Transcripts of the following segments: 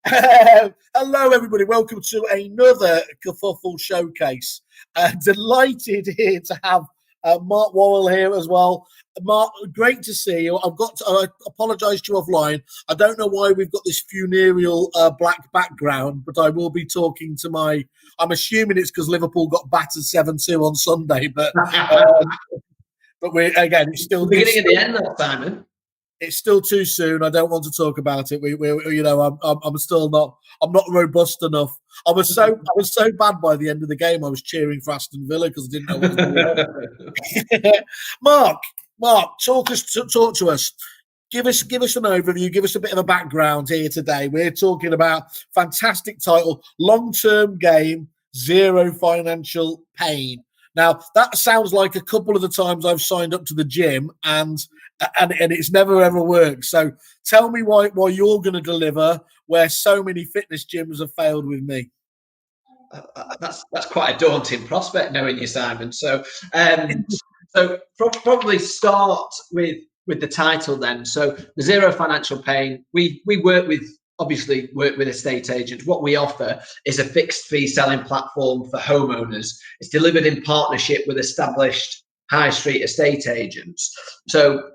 Hello, everybody. Welcome to another Kerfuffle showcase. Delighted here to have Mark Worrell here as well. Mark, great to see you. I apologise to you offline. I don't know why we've got this funereal black background, but I will be talking to I'm assuming it's because Liverpool got battered 7-2 on Sunday, but it's still the beginning of the end, though, Simon. It's still too soon. I don't want to talk about it. I'm still not. I'm not robust enough. I was so bad by the end of the game. I was cheering for Aston Villa because I didn't know what was going on. Mark, talk to us. Give us an overview. Give us a bit of a background here today. We're talking about fantastic title, long-term game, zero financial pain. Now that sounds like a couple of the times I've signed up to the gym and it's never ever worked. So tell me why you're going to deliver where so many fitness gyms have failed with me. That's quite a daunting prospect, knowing you, Simon. So probably start with the title then. So the zero financial pain. We work with estate agents. What we offer is a fixed fee selling platform for homeowners. It's delivered in partnership with established high street estate agents. So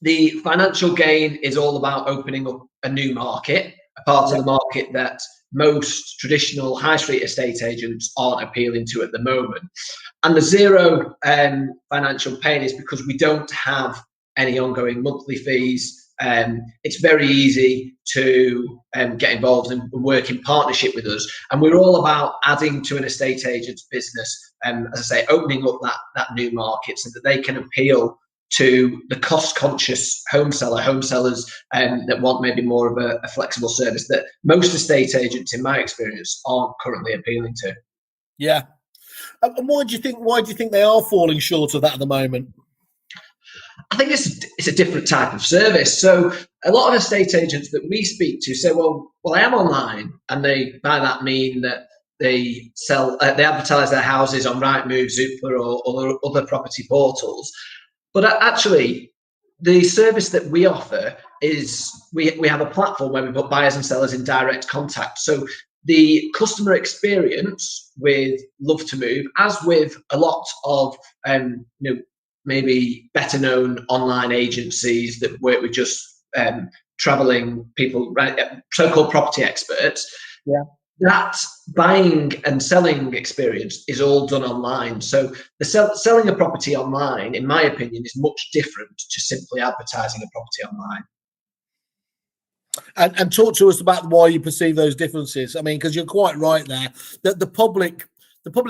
the financial gain is all about opening up a new market, a part of the market that most traditional high street estate agents aren't appealing to at the moment. And the zero financial pain is because we don't have any ongoing monthly fees. It's very easy to get involved and work in partnership with us. And we're all about adding to an estate agent's business, as I say, opening up that new market so that they can appeal to the cost-conscious home sellers that want maybe more of a flexible service that most estate agents, in my experience, aren't currently appealing to. Yeah. And why do you think they are falling short of that at the moment? I think it's a different type of service. So a lot of estate agents that we speak to say, well, I am online, and they by that mean that they advertise their houses on Rightmove, Zoopla, or other property portals. But actually, the service that we offer is we have a platform where we put buyers and sellers in direct contact. So the customer experience with Love2Move, as with a lot of maybe better known online agencies that work with just traveling people, right? So-called property experts. Yeah. That buying and selling experience is all done online. So the selling a property online, in my opinion, is much different to simply advertising a property online. And talk to us about why you perceive those differences. I mean, because you're quite right there that the public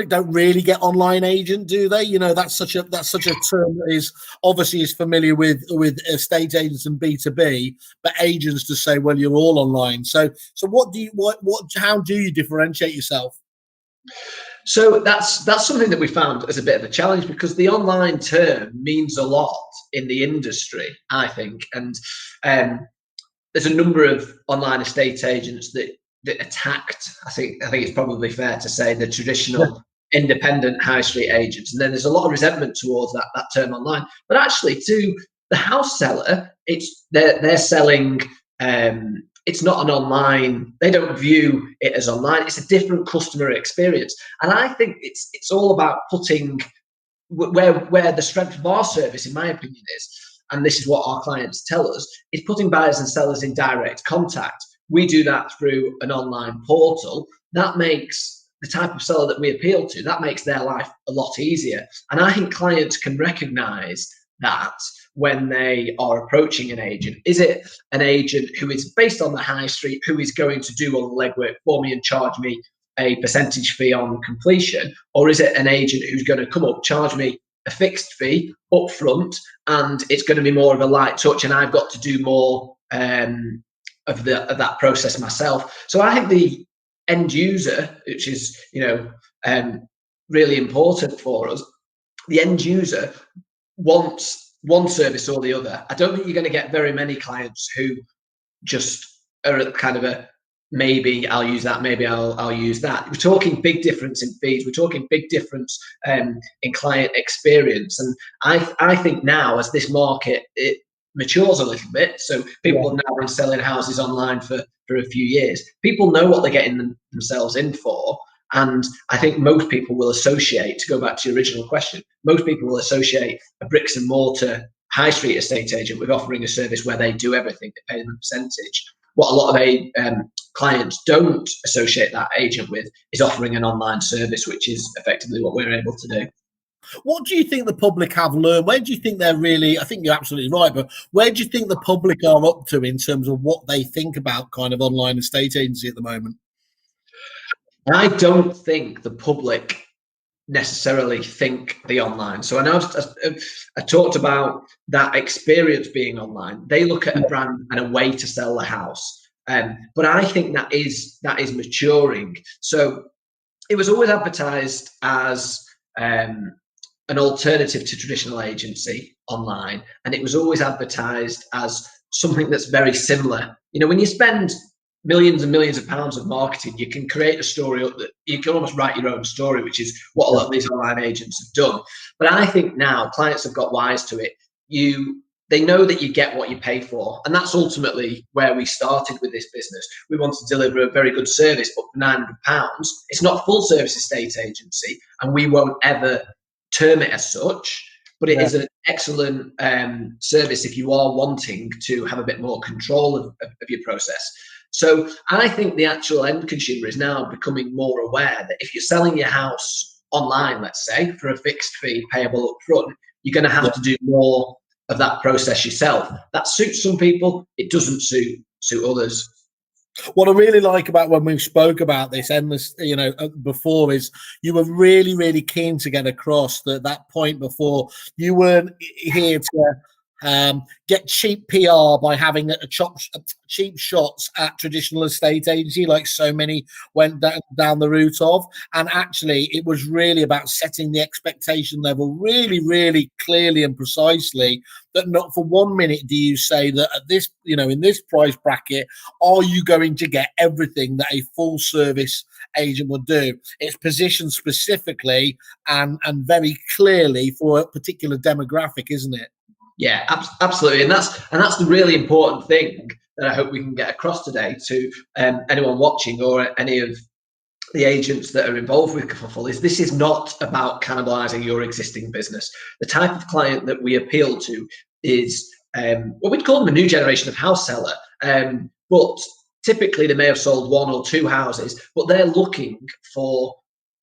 don't really get online agent, do they? You know, that's such a term that is obviously familiar with estate agents and B2B, but agents just say, well, you're all online. So how do you differentiate yourself? So that's something that we found as a bit of a challenge, because the online term means a lot in the industry, I think, and there's a number of online estate agents that attacked, I think it's probably fair to say, the traditional independent high street agents. And then there's a lot of resentment towards that term online. But actually, to the house seller, they're selling, it's not an online, they don't view it as online. It's a different customer experience. And I think it's all about putting where the strength of our service, in my opinion, is, and this is what our clients tell us, is putting buyers and sellers in direct contact. We do that through an online portal. That makes the type of seller that we appeal to, that makes their life a lot easier. And I think clients can recognize that when they are approaching an agent. Is it an agent who is based on the high street, who is going to do all the legwork for me and charge me a percentage fee on completion? Or is it an agent who's going to come up, charge me a fixed fee up front, and it's going to be more of a light touch, and I've got to do more of that process myself? So I think the end user, which is really important for us, the end user wants one service or the other. I don't think you're going to get very many clients who just are kind of a maybe I'll use that, maybe I'll use that. We're talking big difference in fees. We're talking big difference in client experience. And I think now, as this market matures a little bit. So people have now been selling houses online for a few years. People know what they're getting themselves in for. And I think most people will associate, to go back to your original question, most people will associate a bricks and mortar high street estate agent with offering a service where they do everything, they pay them a percentage. What a lot of clients don't associate that agent with is offering an online service, which is effectively what we're able to do. What do you think the public have learned? Where do you think they're really, I think you're absolutely right, but where do you think the public are up to in terms of what they think about kind of online estate agency at the moment? I don't think the public necessarily think the online. So I know I talked about that experience being online. They look at a brand and a way to sell the house. But I think that is maturing. So it was always advertised as an alternative to traditional agency online, and it was always advertised as something that's very similar. You know, when you spend millions and millions of pounds of marketing, you can create a story that you can almost write your own story, which is what a lot of these online agents have done. But I think now clients have got wise to it. They know that you get what you pay for, and that's ultimately where we started with this business. We want to deliver a very good service, but for £900, it's not full service estate agency, and we won't ever term it as such. But it is an excellent service if you are wanting to have a bit more control of your process. So I think the actual end consumer is now becoming more aware that if you're selling your house online, let's say, for a fixed fee payable up front, you're going to have to do more of that process yourself. That suits some people. It doesn't suit others. What I really like about when we spoke about this endless, before, is you were really, really keen to get across that point before. You weren't here to get cheap PR by having cheap shots at traditional estate agency, like so many went down the route of. And actually, it was really about setting the expectation level really, really clearly and precisely. That not for 1 minute do you say that at this, in this price bracket, are you going to get everything that a full service agent would do? It's positioned specifically and very clearly for a particular demographic, isn't it? Yeah, absolutely, and that's the really important thing that I hope we can get across today to anyone watching or any of the agents that are involved with Kerfuffle. Is this is not about cannibalizing your existing business. The type of client that we appeal to is what we'd call them a new generation of house seller, but typically they may have sold 1 or 2 houses, but they're looking for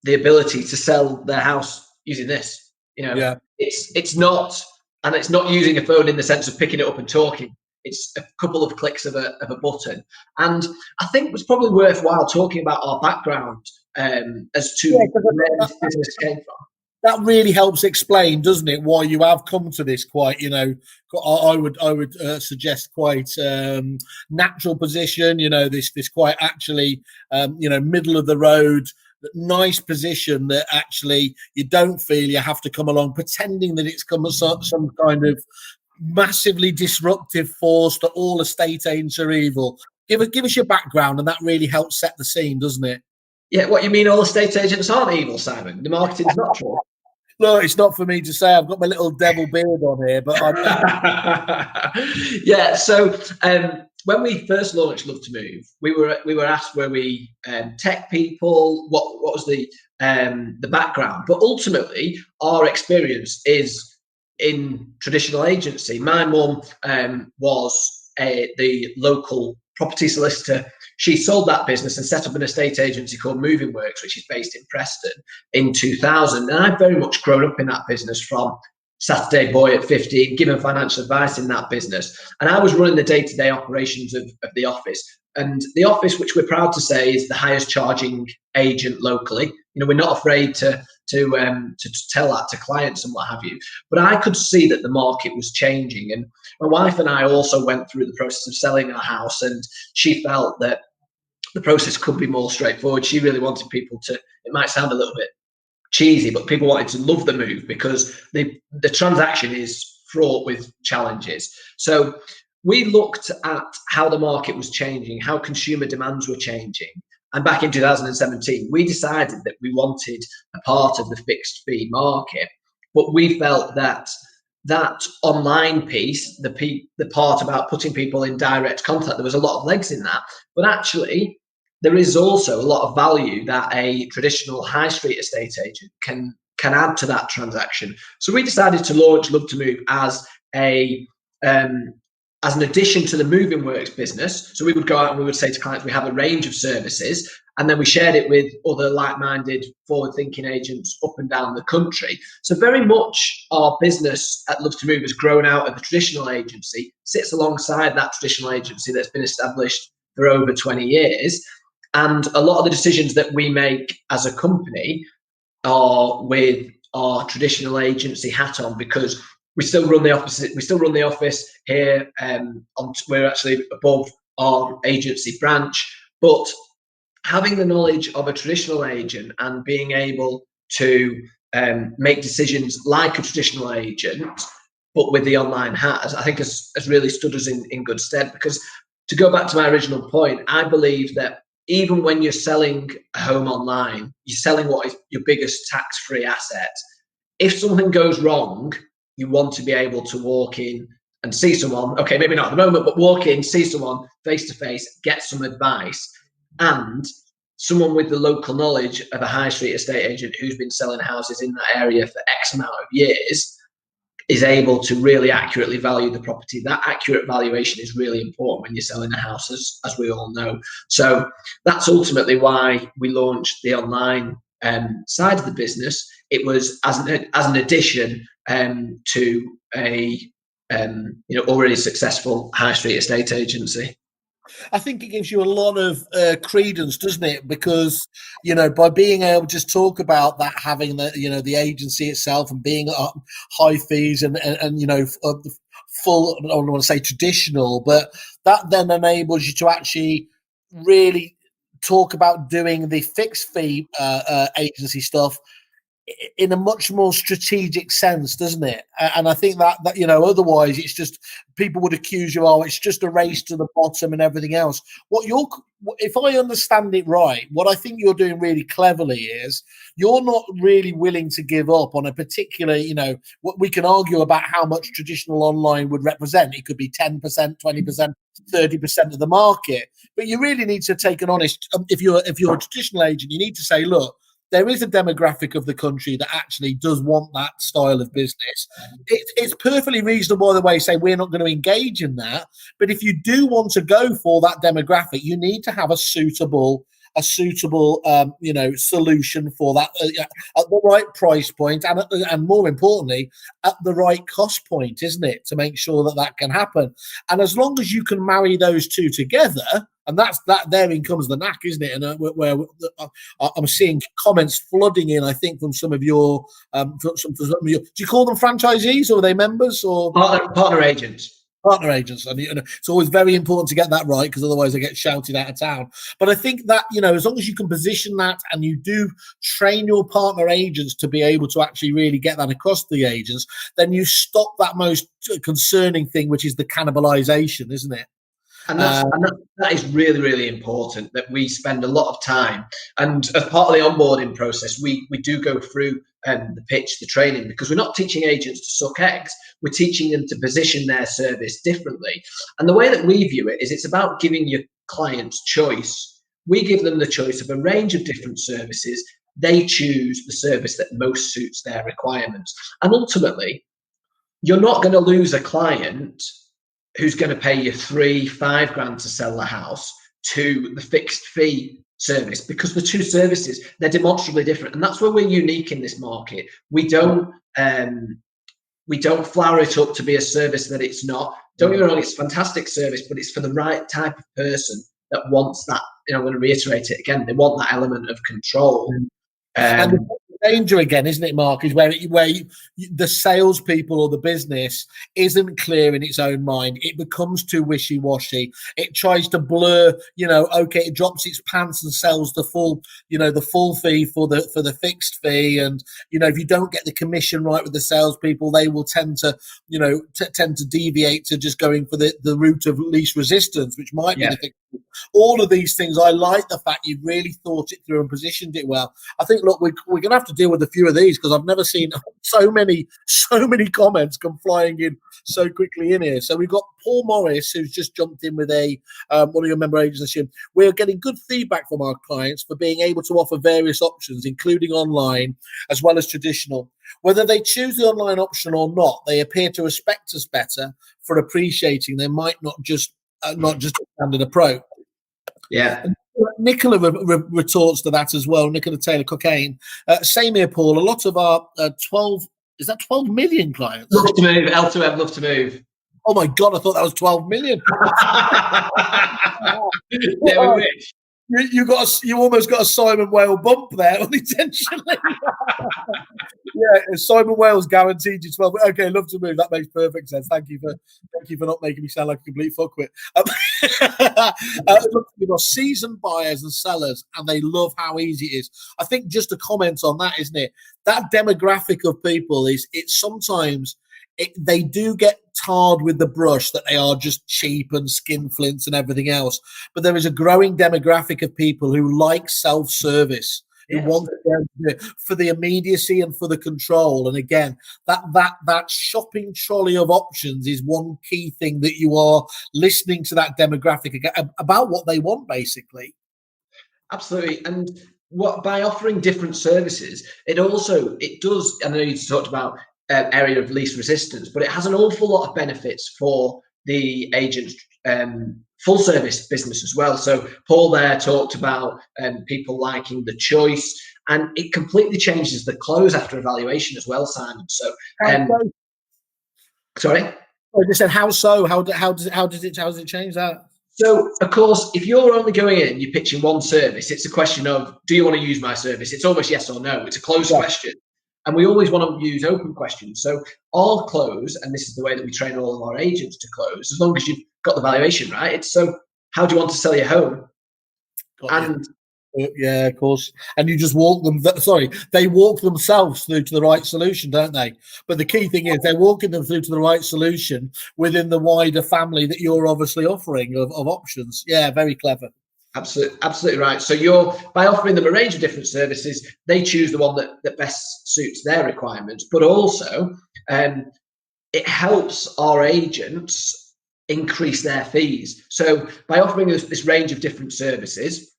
the ability to sell their house using this. It's not. And it's not using a phone in the sense of picking it up and talking. It's a couple of clicks of a button. And I think it's probably worthwhile talking about our background as to where this business came from. That really helps explain, doesn't it, why you have come to this quite, I would suggest quite natural position, this quite actually, middle of the road, nice position that actually you don't feel you have to come along pretending that it's some kind of massively disruptive force that all estate agents are evil. Give us your background, and that really helps set the scene, doesn't it? Yeah, what you mean all estate agents aren't evil, Simon? The marketing's not true. No, it's not for me to say. I've got my little devil beard on here, but yeah. So when we first launched Love2Move, we were asked were we tech people, what was the background, but ultimately our experience is in traditional agency. My mum was the local property solicitor. She sold that business and set up an estate agency called Moving Works, which is based in Preston, in 2000. And I've very much grown up in that business from Saturday boy at 15, giving financial advice in that business. And I was running the day-to-day operations of the office. And the office, which we're proud to say is the highest charging agent locally. We're not afraid to tell that to clients and what have you. But I could see that the market was changing. And my wife and I also went through the process of selling our house, and she felt that the process could be more straightforward. She really wanted people to, it might sound a little bit cheesy, but people wanted to love the move because the transaction is fraught with challenges. So we looked at how the market was changing, how consumer demands were changing. And back in 2017, we decided that we wanted a part of the fixed fee market, but we felt that that online piece, the part about putting people in direct contact, there was a lot of legs in that. But actually, there is also a lot of value that a traditional high street estate agent can add to that transaction. So we decided to launch Love2Move as as an addition to the Moving Works business. So we would go out and we would say to clients, we have a range of services, and then we shared it with other like-minded, forward-thinking agents up and down the country. So very much our business at Love2Move has grown out of the traditional agency, sits alongside that traditional agency that's been established for over 20 years. And a lot of the decisions that we make as a company are with our traditional agency hat on, because we still run the office. We still run the office here. We're actually above our agency branch, but having the knowledge of a traditional agent and being able to make decisions like a traditional agent, but with the online hat, I think has really stood us in good stead. Because to go back to my original point, I believe that even when you're selling a home online, you're selling what is your biggest tax-free asset. If something goes wrong, you want to be able to walk in and see someone, okay, maybe not at the moment, but walk in, see someone face to face, get some advice. And someone with the local knowledge of a high street estate agent who's been selling houses in that area for X amount of years is able to really accurately value the property. That accurate valuation is really important when you're selling a house, as we all know. So that's ultimately why we launched the online side of the business. It was as an addition to a already successful high street estate agency. I think it gives you a lot of credence, doesn't it? Because, by being able to just talk about that, having the agency itself and being high fees and full, I don't want to say traditional, but that then enables you to actually really talk about doing the fixed fee agency stuff in a much more strategic sense, doesn't it? And I think that otherwise it's just people would accuse you, it's just a race to the bottom and everything else. If I understand it right, what I think you're doing really cleverly is you're not really willing to give up on a particular, what we can argue about how much traditional online would represent. It could be 10%, 20%, 30% of the market, but you really need to take an honest. If you're a traditional agent, you need to say, look, there is a demographic of the country that actually does want that style of business. It's perfectly reasonable, by the way, say we're not going to engage in that. But if you do want to go for that demographic, you need to have a suitable solution for that at the right price point and more importantly, at the right cost point, isn't it? To make sure that can happen. And as long as you can marry those two together, and therein comes the knack, isn't it? And where I'm seeing comments flooding in, I think, from some of your, do you call them franchisees or are they members or partner agents? Partner agents, and it's always very important to get that right, because otherwise they get shouted out of town. But I think that as long as you can position that and you do train your partner agents to be able to actually really get that across to the agents, then you stop that most concerning thing, which is the cannibalization, isn't it? And that is really, really important, that we spend a lot of time. And as part of the onboarding process, we do go through the pitch, the training, because we're not teaching agents to suck eggs. We're teaching them to position their service differently. And the way that we view it is it's about giving your clients choice. We give them the choice of a range of different services. They choose the service that most suits their requirements. And ultimately, you're not going to lose a client who's going to pay you $3-5 grand to sell the house to the fixed fee service, because the two services, they're demonstrably different. And that's where we're unique in this market. We don't flower it up to be a service that it's not. Don't get me wrong, it's a fantastic service, but it's for the right type of person that wants that. I'm going to reiterate it again. They want that element of control. And the danger again, isn't it, Mark, is where the salespeople or the business isn't clear in its own mind. It becomes too wishy-washy. It tries to blur, okay, it drops its pants and sells the full fee for the fixed fee. And, if you don't get the commission right with the salespeople, they will tend to deviate to just going for the route of least resistance, which might be the fixed All of these things, I like the fact you've really thought it through and positioned it well. I think, look, we're going to have to deal with a few of these because I've never seen so many comments come flying in so quickly in here. So we've got Paul Morris, who's just jumped in with one of your member agents. We're getting good feedback from our clients for being able to offer various options, including online as well as traditional. Whether they choose the online option or not, they appear to respect us better for appreciating they might not just a standard approach. Yeah. Nicola retorts to that as well. Nicola Taylor Cocaine. Same here, Paul. A lot of our 12 million clients? Love2Move, L2M, Love2Move. Oh my God, I thought that was 12 million. Yeah, we wish. You almost got a Simon Whale bump there unintentionally. Yeah, Simon Wales guaranteed you 12. Okay, Love2Move. That makes perfect sense. Thank you for not making me sound like a complete fuckwit. Seasoned buyers and sellers, and they love how easy it is. I think just a comment on that, isn't it? That demographic of people they do get tarred with the brush that they are just cheap and skinflints and everything else. But there is a growing demographic of people who like self-service. Who want for the immediacy and for the control. And again, that shopping trolley of options is one key thing that you are listening to that demographic about what they want, basically. Absolutely. And by offering different services, it does, I know you talked about area of least resistance, but it has an awful lot of benefits for the agent full service business as well. So Paul there talked about people liking the choice, and it completely changes the close after evaluation as well, Simon. So sorry, I just said how so? How does it change that? So, of course, if you're only going in, you're pitching one service, it's a question of, do you want to use my service? It's almost yes or no. It's a closed question. And we always want to use open questions. So all close, and this is the way that we train all of our agents to close, as long as you've got the valuation right. It's so, how do you want to sell your home? Yeah, of course. And you just walk them. They walk themselves through to the right solution, don't they? But the key thing is they're walking them through to the right solution within the wider family that you're obviously offering of options. Yeah, very clever. Absolutely right. So by offering them a range of different services, they choose the one that best suits their requirements. But also, it helps our agents increase their fees. So by offering this range of different services,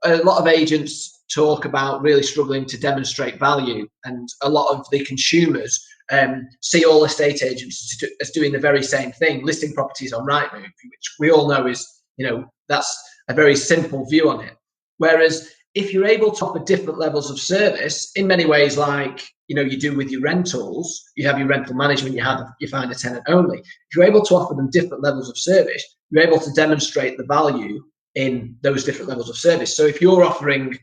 a lot of agents talk about really struggling to demonstrate value, and a lot of the consumers see all estate agents as doing the very same thing, listing properties on Rightmove, which we all know is, that's a very simple view on it. Whereas if you're able to offer different levels of service in many ways, like you do with your rentals, you have your rental management, you find a tenant only. If you're able to offer them different levels of service, you're able to demonstrate the value in those different levels of service. So if you're offering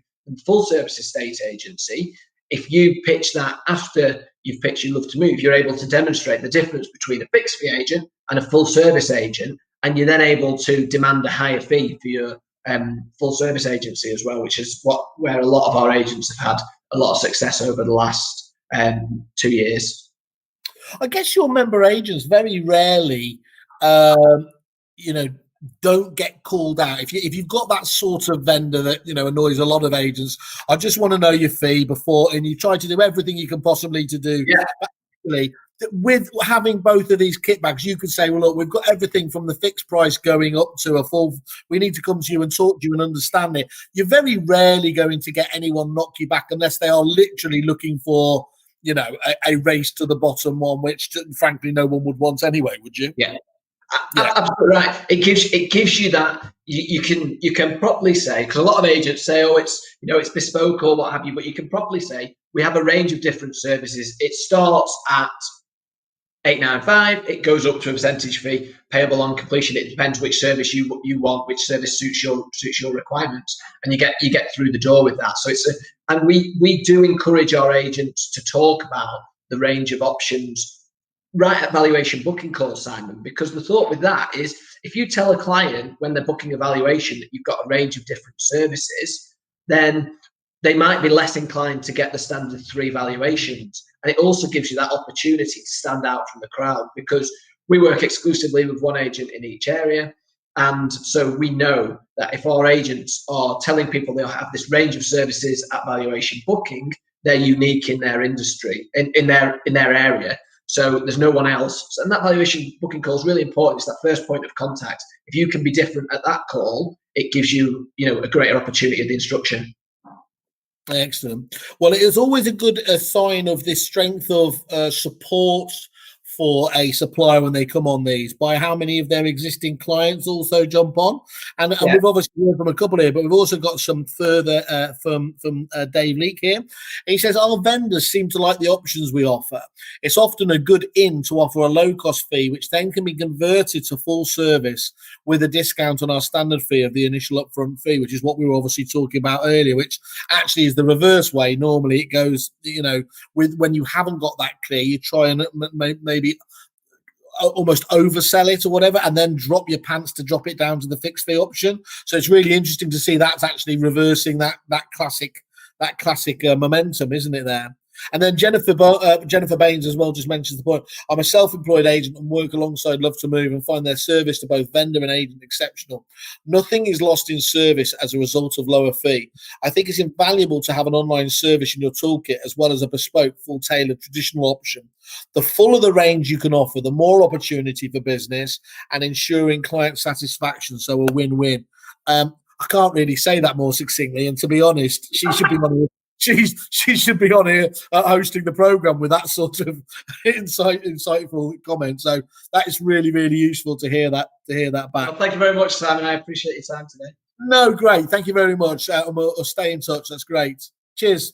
full service estate agency, if you pitch that after you've pitched your Love2Move, you're able to demonstrate the difference between a fixed fee agent and a full service agent, and you're then able to demand a higher fee for your full service agency as well, which is where a lot of our agents have had a lot of success over the last 2 years. I guess your member agents very rarely, don't get called out. If you've got that sort of vendor that annoys a lot of agents, I just want to know your fee before, and you try to do everything you can possibly to do. Yeah. Actually, with having both of these kickbacks, you could say, well, look, we've got everything from the fixed price going up to a full. We need to come to you and talk to you and understand it. You're very rarely going to get anyone knock you back unless they are literally looking for, a race to the bottom one, which frankly no one would want anyway, would you? Yeah. Absolutely right. It gives you that you can properly say, because a lot of agents say, oh, it's bespoke or what have you, but you can properly say we have a range of different services. It starts at $895. It goes up to a percentage fee payable on completion. It depends which service you want, which service suits your requirements, and you get through the door with that. So and we do encourage our agents to talk about the range of options right at valuation booking call, Simon, because the thought with that is if you tell a client when they're booking a valuation that you've got a range of different services, then they might be less inclined to get the standard 3 valuations. And it also gives you that opportunity to stand out from the crowd, because we work exclusively with one agent in each area. And so we know that if our agents are telling people they'll have this range of services at valuation booking, they're unique in their industry, in their area. So there's no one else. And that valuation booking call is really important. It's that first point of contact. If you can be different at that call, it gives you, a greater opportunity at the instruction. Excellent. Well, it is always a good sign of this strength of support for a supplier when they come on these, by how many of their existing clients also jump on. And we've obviously heard from a couple here, but we've also got some further from Dave Leake here. And he says, our vendors seem to like the options we offer. It's often a good in to offer a low-cost fee, which then can be converted to full service with a discount on our standard fee of the initial upfront fee, which is what we were obviously talking about earlier, which actually is the reverse way. Normally it goes, with when you haven't got that clear, you try and maybe almost oversell it or whatever, and then drop your pants to drop it down to the fixed fee option. So it's really interesting to see that's actually reversing that classic momentum, isn't it there? And then Jennifer Baines as well just mentions the point. I'm a self-employed agent and work alongside Love2Move and find their service to both vendor and agent exceptional. Nothing is lost in service as a result of lower fee. I think it's invaluable to have an online service in your toolkit as well as a bespoke, full-tailored traditional option. The fuller the range you can offer, the more opportunity for business and ensuring client satisfaction. So a win-win. I can't really say that more succinctly. And to be honest, she should be one of the she should be on here hosting the program with that sort of insightful comment. So that is really, really useful to hear that back. Well, thank you very much, Simon. I appreciate your time today. No, great. Thank you very much. We'll stay in touch. That's great. Cheers.